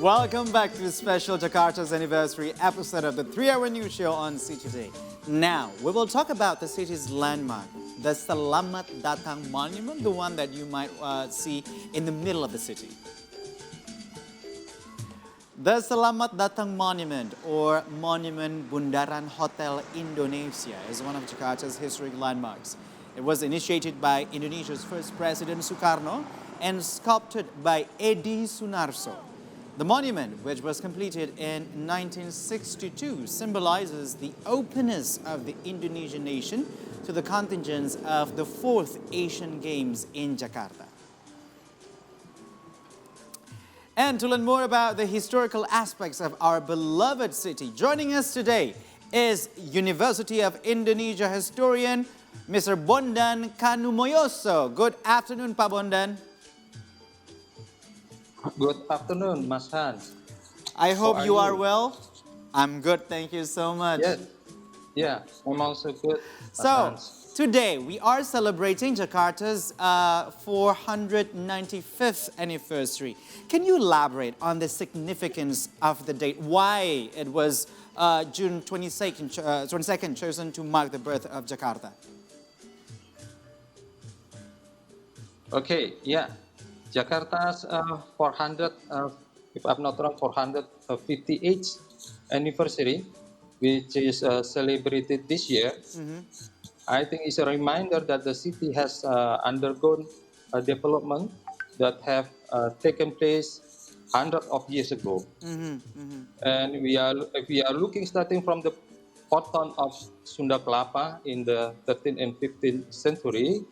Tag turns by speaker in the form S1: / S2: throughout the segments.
S1: Welcome back to the special Jakarta's anniversary episode of the 3-Hour News Show on C Today. Now, we will talk about the city's landmark, the Selamat Datang Monument, the one that you might see in the middle of the city. The Selamat Datang Monument, or Monument Bundaran Hotel Indonesia, is one of Jakarta's historic landmarks. It was initiated by Indonesia's first President Sukarno and sculpted by Edi Sunarso. The monument, which was completed in 1962, symbolizes the openness of the Indonesian nation to the contingents of the 4th Asian Games in Jakarta. And to learn more about the historical aspects of our beloved city, joining us today is University of Indonesia historian Mr. Bondan Kanumoyoso. Good afternoon, Pak Bondan.
S2: Good afternoon, Mas Hans.
S1: I hope
S2: How are
S1: you are
S2: you?
S1: well. I'm good, thank you so much.
S2: Yes, yeah, I'm also good, Mas
S1: So,
S2: Hans.
S1: today we are celebrating Jakarta's 495th anniversary. Can you elaborate on the significance of the date? Why it was June 22nd chosen to mark the birth of Jakarta?
S2: Okay, yeah. Jakarta's 400, if I'm not wrong, 458th anniversary, which is celebrated this year, I think it's a reminder that the city has undergone a development that have taken place hundreds of years ago. And if we are looking starting from the port town of Sunda Kelapa in the 13th and 15th century,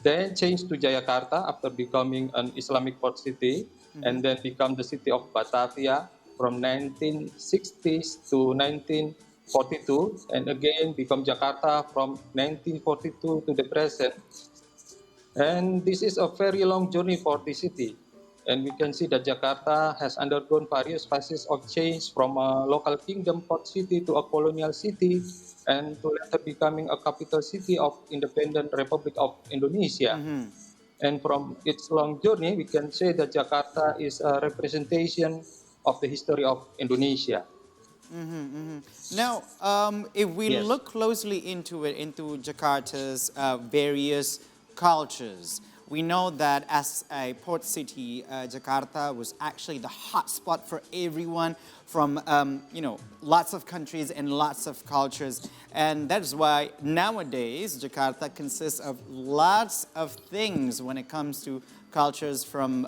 S2: then changed to Jayakarta after becoming an Islamic port city, and then become the city of Batavia from 1960s to 1942, and again become Jakarta from 1942 to the present. And this is a very long journey for the city. And we can see that Jakarta has undergone various phases of change from a local kingdom port city to a colonial city, and to later becoming a capital city of independent Republic of Indonesia. And from its long journey, we can say that Jakarta is a representation of the history of Indonesia.
S1: Now, if we
S2: Yes.
S1: look closely into it, into Jakarta's various cultures, we know that as a port city, Jakarta was actually the hotspot for everyone from, lots of countries and lots of cultures. And that's why nowadays Jakarta consists of lots of things when it comes to cultures from,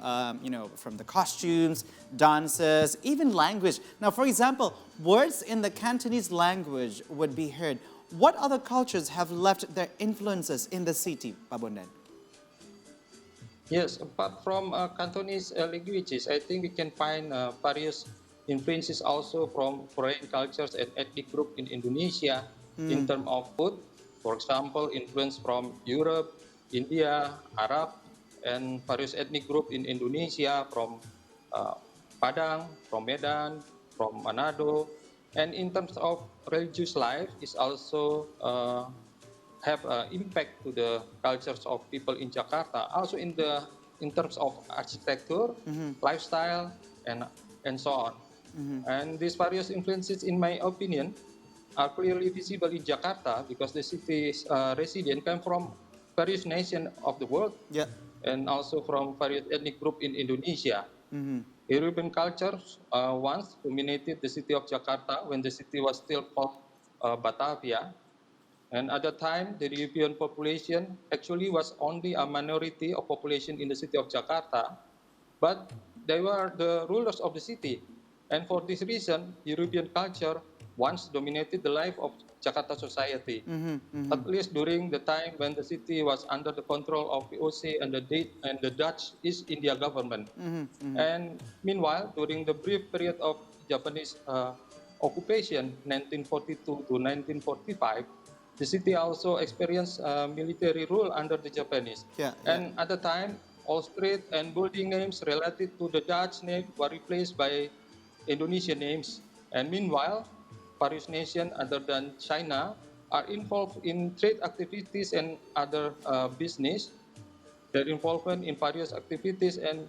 S1: from the costumes, dances, even language. Now, for example, words in the Cantonese language would be heard. What other cultures have left their influences in the city, Pak Bondan?
S2: Yes, apart from Cantonese languages, I think we can find various influences also from foreign cultures and ethnic group in Indonesia in terms of food. For example, influence from Europe, India, Arab, and various ethnic group in Indonesia from Padang, from Medan, from Manado. And in terms of religious life, is also have impact to the cultures of people in Jakarta. Also in terms of architecture, lifestyle, and so on. And these various influences, in my opinion, are clearly visible in Jakarta because the city's residents come from various nations of the world,
S1: Yeah.
S2: and also from various ethnic group in Indonesia. European cultures once dominated the city of Jakarta when the city was still called Batavia. And at the time, the European population actually was only a minority of population in the city of Jakarta, but they were the rulers of the city. And for this reason, European culture once dominated the life of Jakarta society, at least during the time when the city was under the control of VOC and the Dutch East India government. And meanwhile, during the brief period of Japanese occupation, 1942 to 1945, the city also experienced military rule under the Japanese.
S1: Yeah.
S2: And at the time, all street and building names related to the Dutch name were replaced by Indonesian names. And meanwhile, various nations other than China are involved in trade activities and other business. Their involvement in various activities and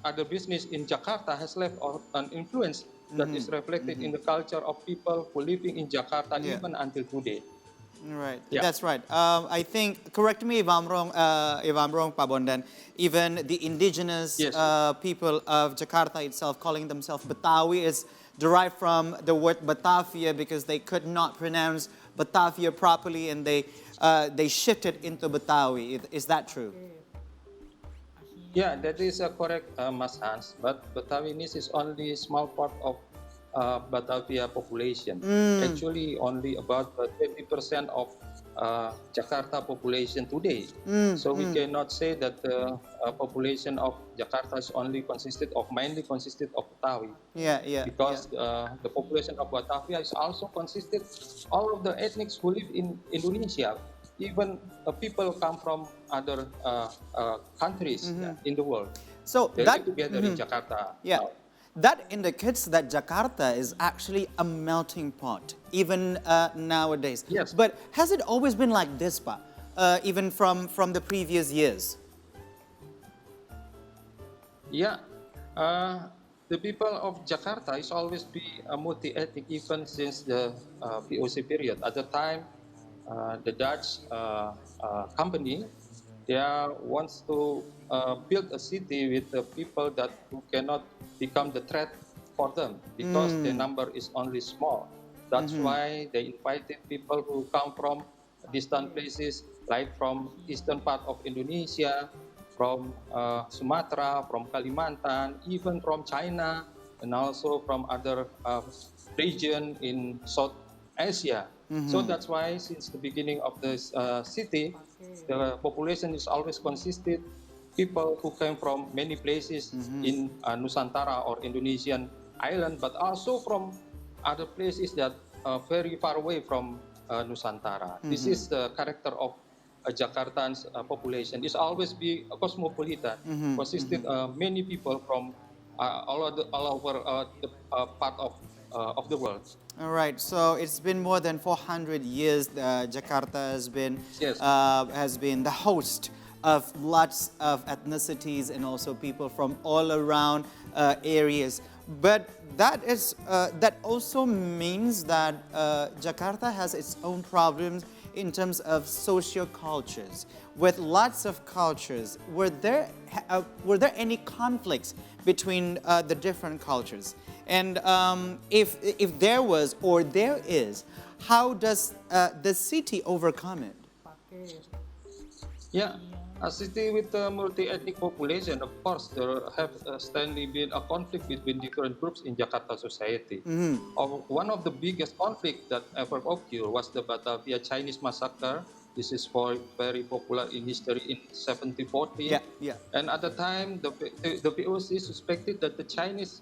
S2: other business in Jakarta has left an influence that is reflected in the culture of people who living in Jakarta
S1: Yeah.
S2: even until today.
S1: Right,
S2: Yeah.
S1: that's right. I think, correct me if I'm wrong, Pak Bondan, even the indigenous
S2: Yes.
S1: people of Jakarta itself calling themselves Betawi is derived from the word Batavia because they could not pronounce Batavia properly and they shifted into Betawi. Is that true?
S2: Yeah, that is correct, Mas Hans. But Batavinis is only a small part of Batavia population. Actually, only about 20% of Jakarta population today. So we cannot say that the population of Jakarta is only consisted of mainly consisted of Betawi,
S1: Yeah, yeah, yeah.
S2: because the population of Batavia is also consisted all of the ethnics who live in Indonesia. Even people come from other countries, yeah, in the world.
S1: So
S2: They
S1: that,
S2: live together in Jakarta
S1: yeah,
S2: now.
S1: that indicates that Jakarta is actually a melting pot, even nowadays.
S2: Yes.
S1: But has it always been like this, Pa? Even from the previous years?
S2: Yeah, the people of Jakarta is always be a multi-ethnic even since the POC period. At the time, the Dutch company, they wants to build a city with the people that who cannot become the threat for them because the number is only small. That's why they invited people who come from distant places, like from eastern part of Indonesia, from Sumatra, from Kalimantan, even from China, and also from other region in South Asia. So that's why since the beginning of this city, the population is always consisted people who came from many places in Nusantara or Indonesian island, but also from other places that are very far away from Nusantara. This is the character of Jakarta's population. It's always be a cosmopolitan, consisted many people from all over the part of the world.
S1: All right, so it's been more than 400 years Jakarta
S2: Yes.
S1: has been the host of lots of ethnicities and also people from all around areas. But that also means that Jakarta has its own problems in terms of socio-cultures. With lots of cultures, were there any conflicts between the different cultures? And if there was or there is, how does the city overcome it?
S2: Yeah, a city with a multi-ethnic population, of course, there have steadily been a conflict between different groups in Jakarta society. One of the biggest conflict that ever occurred was the Batavia Chinese massacre. This is very popular in history in 1740.
S1: Yeah, yeah.
S2: And at the time, the POC suspected that the Chinese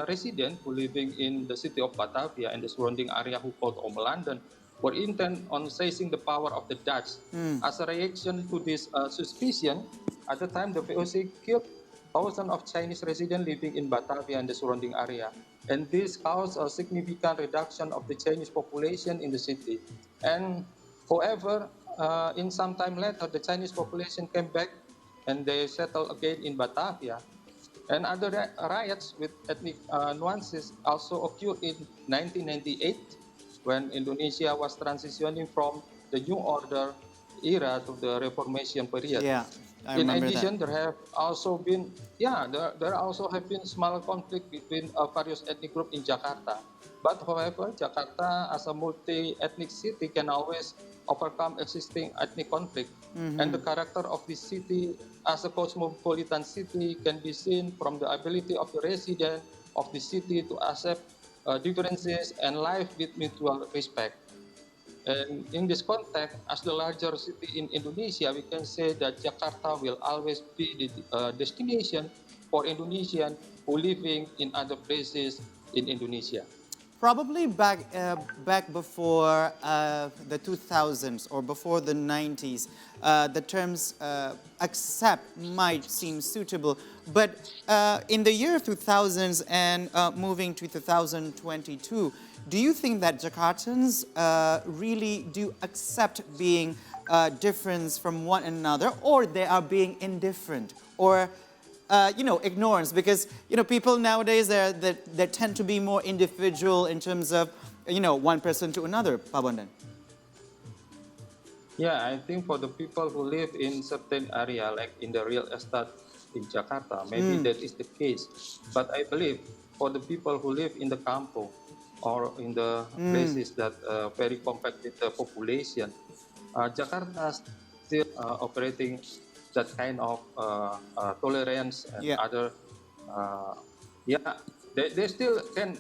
S2: resident who living in the city of Batavia and the surrounding area who called Omelanden were intent on seizing the power of the Dutch. As a reaction to this suspicion, at the time the POC killed thousands of Chinese residents living in Batavia and the surrounding area. And this caused a significant reduction of the Chinese population in the city. And however, in some time later, the Chinese population came back and they settled again in Batavia. And other riots with ethnic nuances also occurred in 1998 when Indonesia was transitioning from the New Order era to the Reformation period.
S1: Yeah, I
S2: In
S1: remember that.
S2: addition, there have also been, yeah, there also have been small conflict between various ethnic groups in Jakarta. But however, Jakarta as a multi-ethnic city can always overcome existing ethnic conflict. And the character of this city as a cosmopolitan city can be seen from the ability of the resident of the city to accept differences and live with mutual respect. And in this context, as the larger city in Indonesia, we can say that Jakarta will always be the destination for Indonesians who living in other places in Indonesia.
S1: Probably back before the 2000s or before the 90s, the terms accept might seem suitable. But in the year 2000s and moving to 2022, do you think that Jakartans really do accept being different from one another, or they are being indifferent? Or ignorance, because, people nowadays, they tend to be more individual in terms of, one person to another, Pak Bondan.
S2: Yeah, I think for the people who live in certain area, like in the real estate in Jakarta, maybe that is the case. But I believe for the people who live in the kampung or in the places that very compact with the population, Jakarta still operating that kind of tolerance and
S1: Yeah.
S2: other, uh, yeah, they still can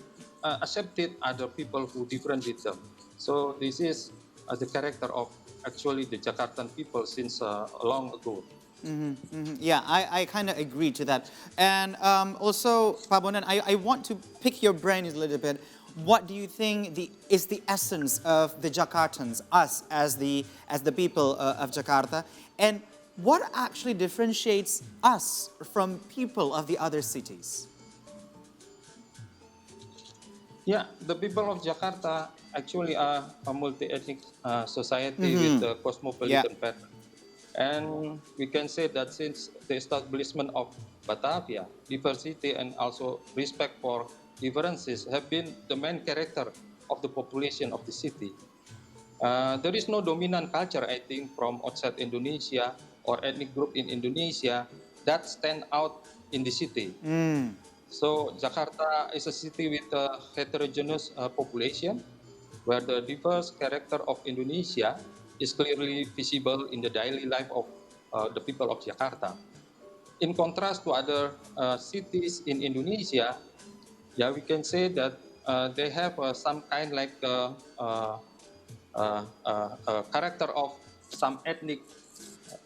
S2: accept it other people who different with them. So this is the character of actually the Jakartan people since long ago.
S1: Yeah, I kind of agree to that. And also, Pak Bondan, I want to pick your brain a little bit. What do you think is the essence of the Jakartans, us as the people of Jakarta, and what actually differentiates us from people of the other cities?
S2: Yeah, the people of Jakarta actually are a multi-ethnic society with a
S1: Yeah.
S2: cosmopolitan pattern. And we can say that since the establishment of Batavia, diversity and also respect for differences have been the main character of the population of the city. There is no dominant culture, I think, from outside Indonesia or ethnic group in Indonesia that stand out in the city. So Jakarta is a city with a heterogeneous population where the diverse character of Indonesia is clearly visible in the daily life of the people of Jakarta. In contrast to other cities in Indonesia, yeah, we can say that they have some kind like character of some ethnic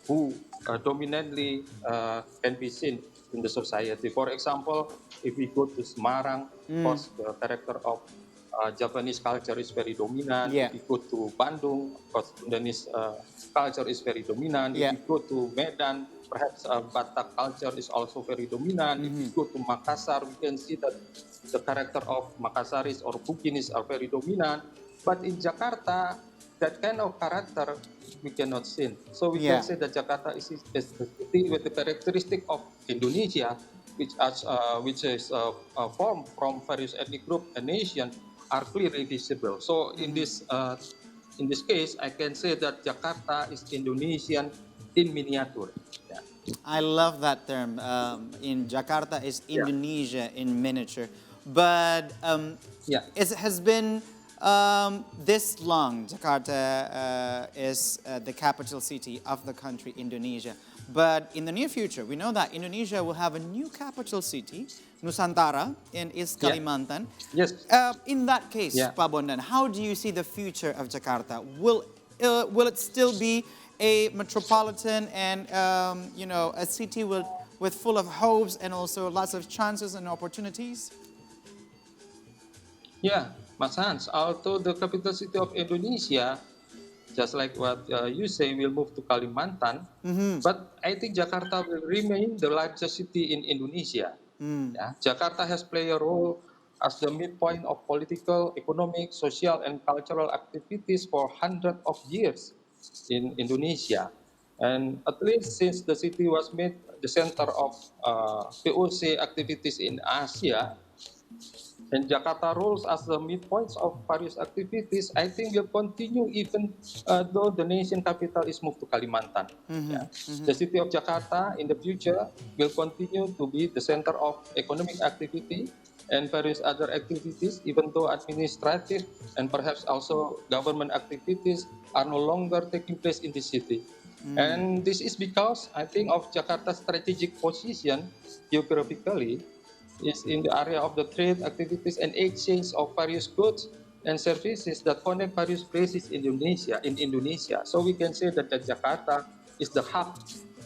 S2: who dominantly can be seen in the society. For example, if we go to Semarang, of course, the character of Japanese culture is very dominant.
S1: Yeah.
S2: If we go to Bandung, of course, Sundanese culture is very dominant. If
S1: Yeah.
S2: we go to Medan, perhaps Batak culture is also very dominant. If we go to Makassar, we can see that the character of Makassaris or Bukinis are very dominant. But in Jakarta, that kind of character we cannot see. So we
S1: Yeah.
S2: can say that Jakarta is a city with the characteristic of Indonesia, which is formed from various ethnic group and nation, are clearly visible. So in this case, I can say that Jakarta is Indonesian in miniature. Yeah.
S1: I love that term. In Jakarta is
S2: Yeah.
S1: Indonesia in miniature. But
S2: Yeah.
S1: it has been this long. Jakarta is the capital city of the country, Indonesia. But in the near future, we know that Indonesia will have a new capital city, Nusantara, in East
S2: Yeah.
S1: Kalimantan.
S2: Yes.
S1: In that case,
S2: Yeah.
S1: Pak Bondan, how do you see the future of Jakarta? Will it still be a metropolitan and a city with full of hopes and also lots of chances and opportunities?
S2: Yeah, Mas Hans, although the capital city of Indonesia, just like what you say, will move to Kalimantan, but I think Jakarta will remain the largest city in Indonesia. Yeah, Jakarta has played a role as the midpoint of political, economic, social, and cultural activities for hundreds of years in Indonesia. And at least since the city was made the center of POC activities in Asia, and Jakarta rules as the midpoints of various activities, I think will continue even though the nation capital is moved to Kalimantan. Yeah. The city of Jakarta in the future will continue to be the center of economic activity and various other activities, even though administrative and perhaps also government activities are no longer taking place in the city. And this is because I think of Jakarta's strategic position geographically is in the area of the trade activities and exchange of various goods and services that connect various places in Indonesia. So we can say that Jakarta is the hub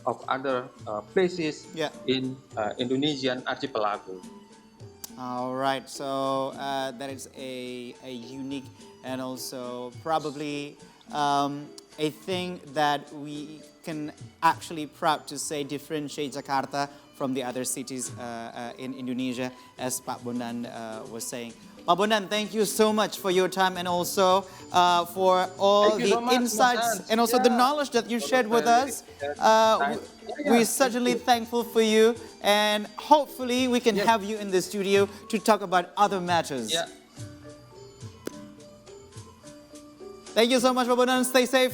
S2: of other places
S1: Yeah.
S2: in Indonesian archipelago.
S1: All right, so that is a unique and also probably a thing that we can actually proud to say differentiate Jakarta from the other cities in Indonesia, as Pak Bondan was saying. Pak Bondan, thank you so much for your time and also for all
S2: Thank you
S1: the
S2: so much, Mas
S1: insights
S2: Hans.
S1: and also the
S2: Yeah.
S1: knowledge that you shared with
S2: Very
S1: us.
S2: nice.
S1: We're certainly thankful for you, and hopefully we can
S2: Yes.
S1: have you in the studio to talk about other matters.
S2: Yeah.
S1: Thank you so much, Pak Bondan. Stay safe.